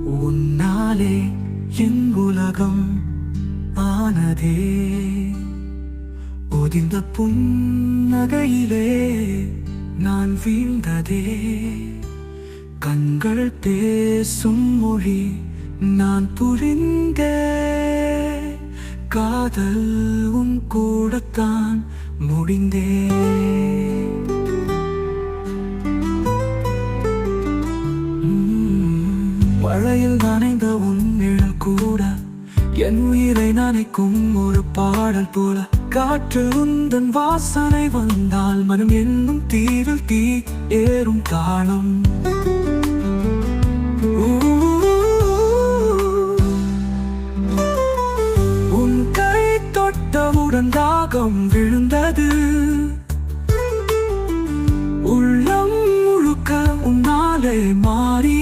உன்னாலே என் உலகம் ஆனதே. ஒதிந்த புன்னகையிலே நான் வீழ்ந்ததே. கண்கள் பேசும் மொழி நான் புரிந்தே. காதல் உன் கூடத்தான் முடிந்தே. மழையில் நனைந்த உன் நிழல் கூட என் உயிரை நனைக்கும் ஒரு பாடல் போல. காற்று உந்தன் வாசனை வந்தால் மனம் என்னும் தீவில் தீ ஏறும் காலம்.